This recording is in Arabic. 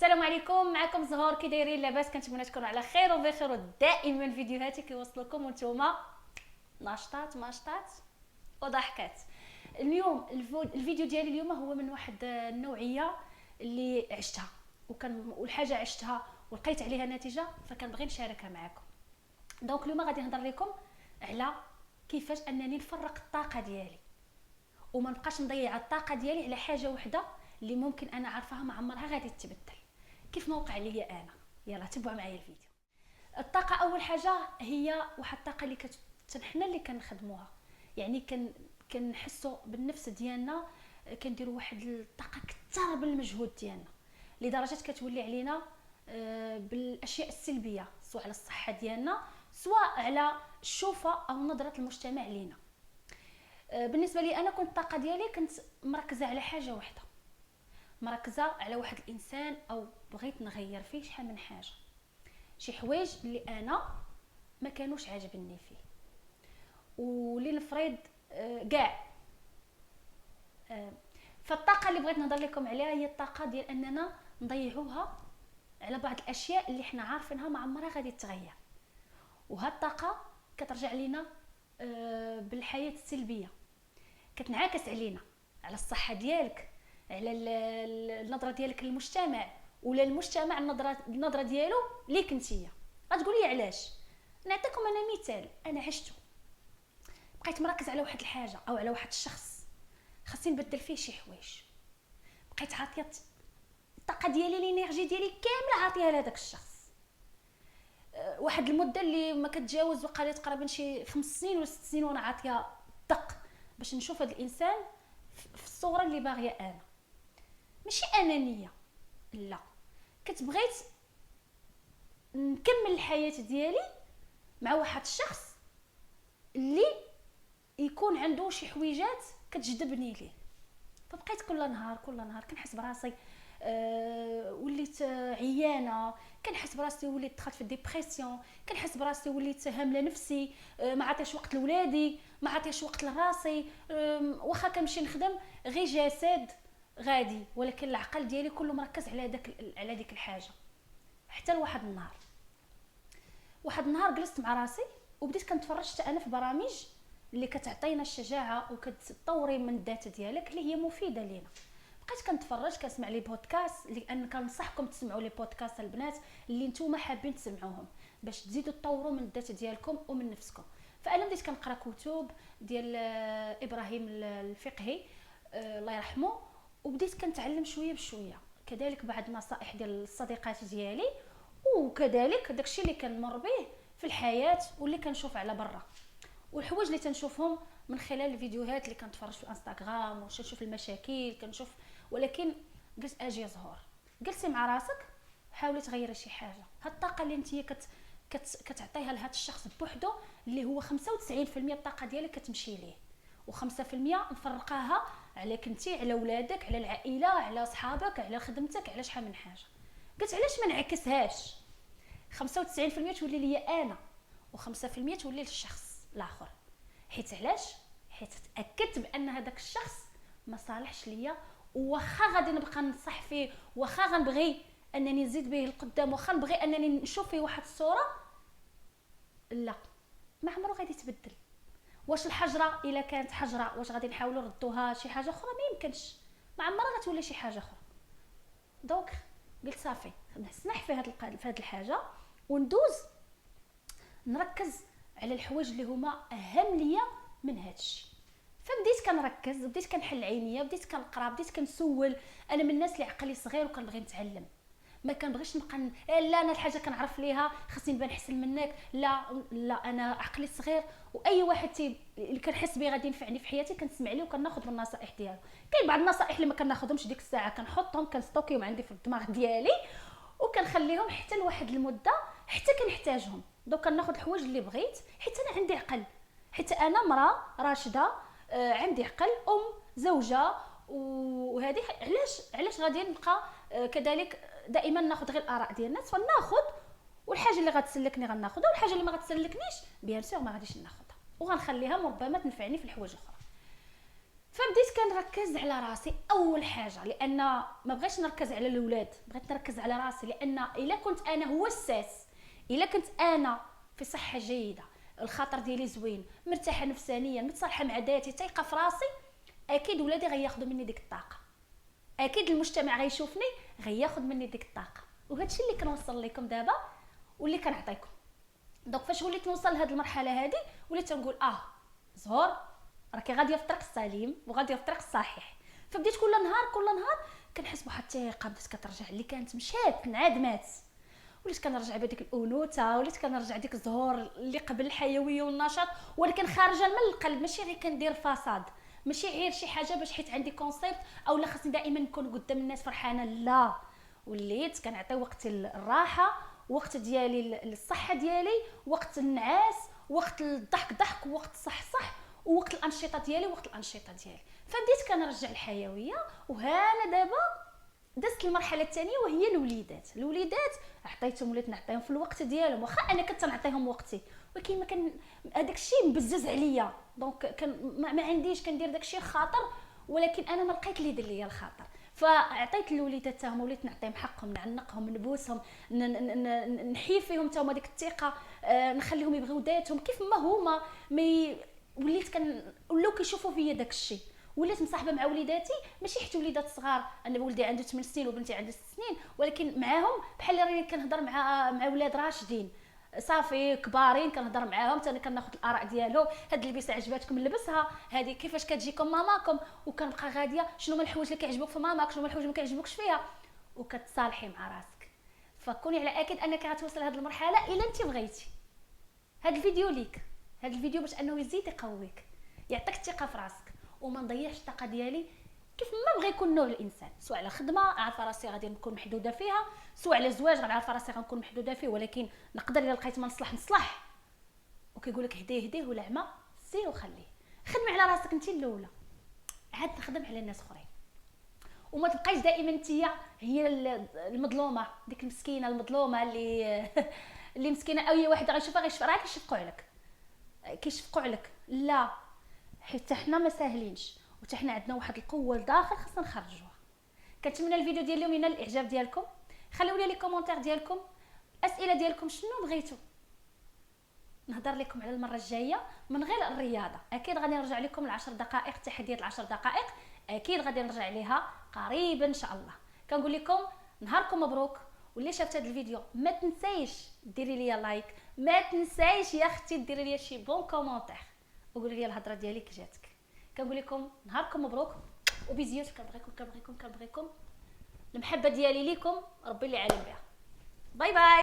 السلام عليكم، معكم زهور. كي دايرين؟ لاباس؟ كنتمنى تكونوا على خير وبخير، ودائما فيديوهاتي كيوصلوكم وانتوما ناشطات ماشطات وضحكات. اليوم الفيديو ديالي اليوم هو من واحد النوعيه اللي عشتها والحاجه عشتها ولقيت عليها نتيجه، فكنبغي نشاركها معكم. دونك اليوم غادي نهضر لكم على كيفاش انني نفرق الطاقه ديالي وما نبقاش نضيع الطاقه ديالي على حاجه وحده اللي ممكن انا عارفاها ما عمرها غادي تتبدل. كيف ما وقع ليا انا. يلا تبعوا معايا الفيديو. الطاقه اول حاجه هي واحد الطاقه اللي حنا اللي كنخدموها، يعني كنحسوا بالنفس ديالنا، كنديروا واحد الطاقه كثر بالمجهود ديالنا لدرجه كتولي علينا بالاشياء السلبيه، سواء على الصحه ديالنا سواء على الشوفه او نظره المجتمع لينا. بالنسبه لي انا كنت الطاقه ديالي كنت مركزه على حاجه واحده، مركزه على واحد الانسان او بغيت نغير فيه شحال من حاجه، شي حوايج اللي انا ما كانوش عاجبني فيه واللي نفرض كاع. فالطاقه اللي بغيت نهضر لكم عليها هي الطاقه ديال اننا نضيعوها على بعض الاشياء اللي حنا عارفينها ما عمرها غادي تتغير، وهاد الطاقه كترجع لينا بالحياه السلبيه، كتنعكس علينا، على الصحه ديالك، على النظره ديالك للمجتمع، ولا المجتمع النظره ديالو ليك نتيا. غتقول لي علاش؟ نعطيكم انا مثال انا عشته. بقيت مركز على واحد الحاجه او على واحد الشخص، خاصني نبدل فيه شي حوايج، بقيت عاطيه الطاقه ديالي الانرجي ديالي كامله عاطيها لهداك الشخص. واحد المده اللي ما كتجاوز وقالي تقريبا شي 5 سنين ولا 6 سنين وانا عاطيه دق باش نشوف هذا الانسان في الصوره اللي باغيه انا. ماشي انانيه، لا، كنت بغيت نكمل الحياه ديالي مع واحد الشخص اللي يكون عنده شي حويجات كتجذبني ليه. فبقيت كل نهار كنحس براسي وليت عيانه، كنحس براسي وليت دخلت في الديبرسيون، كنحس براسي وليت هامله نفسي، ما عطيش وقت لولادي، ما عطيش وقت لراسي، واخا كنمشي نخدم غير جسد غادي، ولكن العقل ديالي كله مركز على ديك الحاجه. حتى واحد النهار جلست مع راسي وبديت كنتفرج حتى انا في برامج اللي كتعطينا الشجاعه وكتطوري من الذات ديالك اللي هي مفيده لينا. بقيت كنتفرج كنسمع لي بودكاست، لان كنصحكم تسمعوا لي بودكاست البنات اللي نتوما حابين تسمعوهم باش تزيدوا تطوروا من الذات ديالكم ومن نفسكم. فانا بديت كنقرا كتب ديال ابراهيم الفقهي الله يرحمه، وبديت كنتعلم شويه بشويه، كذلك بعض النصائح ديال الصديقات ديالي، وكذلك داكشي اللي كنمر به في الحياه واللي كنشوف على برا، والحوايج اللي تنشوفهم من خلال الفيديوهات اللي كنتفرج في انستغرام، واش نشوف المشاكل كنشوف. ولكن قلت اجي زهور، جلسي مع راسك حاولي تغيري شي حاجه. هاد الطاقه اللي نتيا كتعطيها لهاد الشخص بوحدو اللي هو 95% الطاقه ديالك كتمشي ليه، و5% نفرقاها عليك انت، على ولادك، على العائله، على صحابك، على خدمتك، على شحال من حاجه. قلت علاش ما نعكسهاش؟ 95% تولي ليا انا و5% تولي للشخص الاخر. حيت علاش؟ حيت تاكدت بان هذاك الشخص ما صالحش ليا، وواخا غادي نبقى ننصح فيه، واخا غنبغي انني نزيد به القدام، واخا نبغي انني نشوف فيه واحد الصوره، لا، ما عمره غادي يتبدل. واش الحجره الا كانت حجره واش غادي نحاولوا نردوها شي حاجه اخرى؟ ما يمكنش، ما عمرها غتولي شي حاجه اخرى. دونك قلت صافي نسمح في هذه الحاجه وندوز نركز على الحوايج اللي هما اهم ليا من هذا الشيء. فبديت كنركز، بديت كنحل عينيا، بديت كنقرا، بديت كنسول. انا من الناس اللي عقلي صغير وكنبغي نتعلم، ما كنبغيش نبقى لا انا الحاجه كنعرف ليها خاصني نبان احسن منك، لا لا، انا عقلي صغير واي واحد اللي كنحس به غادي ينفعني في حياتي كنسمع ليه وكناخذ من النصائح ديالو. كاين بعض النصائح اللي ما كناخذهمش ديك الساعه، كنحطهم كنستوكيهم عندي في الدماغ ديالي وكنخليهم حتى لواحد المده حتى كنحتاجهم. دوك كناخذ الحوايج اللي بغيت حيت انا عندي عقل، حيت انا مراه راشده، عندي عقل، زوجه، وهذه علاش غادي نبقى كذلك دائما ناخذ غير الاراء ديال الناس؟ فناخذ، والحاجه اللي غتسلكني غناخذها، والحاجه اللي ما غتسلكنيش بيان سور ما غاديش ناخذها، وغنخليها ربما تنفعني في الحوايج اخرى. فبديت كنركز على راسي اول حاجه، لان ما بغيتش نركز على الاولاد، بغيت نركز على راسي. لان الا كنت انا هو الساس، الا كنت انا في صحه جيده، الخاطر ديالي زوين، مرتاحه نفسانيا، متصالحه مع ذاتي، تايقه في راسي، اكيد ولادي غياخذوا مني ديك الطاقه، اكيد المجتمع غيشوفني غياخذ مني ديك الطاقه. وهادشي اللي كنوصل لكم دابا واللي كنعطيكم. دونك فاش وليت نوصل لهاد المرحله هادي، وليت نقول زهور راكي غاديه في الطريق السليم وغاديه في الطريق الصحيح. فبديت كل نهار كنحس بواحد الثقه بدات كترجع اللي كانت مشات انعدمات. وليت كنرجع بديك الانوثه، وليت كنرجع ديك الزهور اللي قبل الحيويه والنشاط، ولكن خارجه من القلب، ماشي غير كندير فساد، ماشي غير شي حاجه باش حيت عندي كونسيبت او لا خصني دائما نكون قدام الناس فرحانه. لا، وليت كنعطي وقت الراحه، وقت ديالي للصحه ديالي، وقت النعاس، وقت الضحك وقت صح، ووقت الانشطه ديالي وقت الانشطه ديالي. فبديت كنرجع الحيويه. وهانا دابا دزت المرحله الثانيه وهي الوليدات عطيتهم، وليت نعطيهم في الوقت ديالهم. واخا انا كنت نعطيهم وقتي، ولكن ما كان هذاك الشيء مبزز عليا، دونك ما عنديش كندير داك الشيء الخاطر، ولكن انا ما لقيت اللي يدير ليا الخاطر. فعطيت الوليدات تاهم، وليت نعطيهم حقهم، نعنقهم، نبوسهم، نحيي فيهم تاهما ديك الثقه، نخليهم يبغيو ذاتهم كيف ما هما. وليت ولاو كيشوفوا فيا داك الشيء. وليت مصاحبه مع وليداتي، ماشي حتى وليدات صغار، انا ولدي عنده 8 سنين وبنتي عندها 6 سنين، ولكن معاهم بحال راني كنهضر مع ولاد راشدين صافي كبارين، كنهضر معاهم حتى انا كناخذ الاراء ديالهم. هاد اللبسه عجباتكم نلبسها، هذه كيفاش كتجيكم ماماكم، وكنبقى غاديه شنو هما الحوايج اللي كيعجبوك في ماماك، شنو هما الحوايج اللي ما كيعجبوكش فيها، وكتصالحي مع راسك. فكوني على اكيد انك غتوصل لهاد المرحله الا انت بغيتي. هاد الفيديو ليك، هاد الفيديو باش انه يزيد يقويك، يعطيك الثقه في راسك، وما نضيعش الطاقه ديالي كيف ما بغى يكون نوع الانسان. سواء على خدمه عارفه راسي غادي نكون محدوده فيها، سواء على زواج غنعرف راسي غنكون محدوده فيه، ولكن نقدر الا لقيت ما نصلح. وكيقول لك هديه ولا عمى سير وخليه. خدمي على راسك انت الاولى، عاد تخدم على الناس اخرين. وما تبقايش دائما انت هي المظلومه، ديك المسكينه المظلومه اللي مسكينه اي واحد غيشوفها غيشفق راك كيشفقوا عليك. لا، حتى حنا ما ساهلينش، وحتى حنا عندنا واحد القوه لداخل خصنا نخرجوها. كنتمنى الفيديو ديال اليوم ينال الاعجاب ديالكم. خليو لي كومونتير ديالكم، اسئله ديالكم شنو بغيتو نهضر لكم على المره الجايه من غير الرياضه. اكيد غادي نرجع لكم ال10 دقائق، تحديات ال10 دقائق اكيد غادي نرجع ليها قريبا ان شاء الله. كنقول لكم نهاركم مبروك. واللي شافت هذا الفيديو ما تنسايش ديري لي لايك، ما تنسايش يا اختي ديري لي شي بون كومونتير وقولي لي الهضره ديالي كي جاتك. كنقول لكم نهاركم مبروك وبزيوت. كنبغيكم المحبه ديالي ليكم، ربي اللي عالم بها.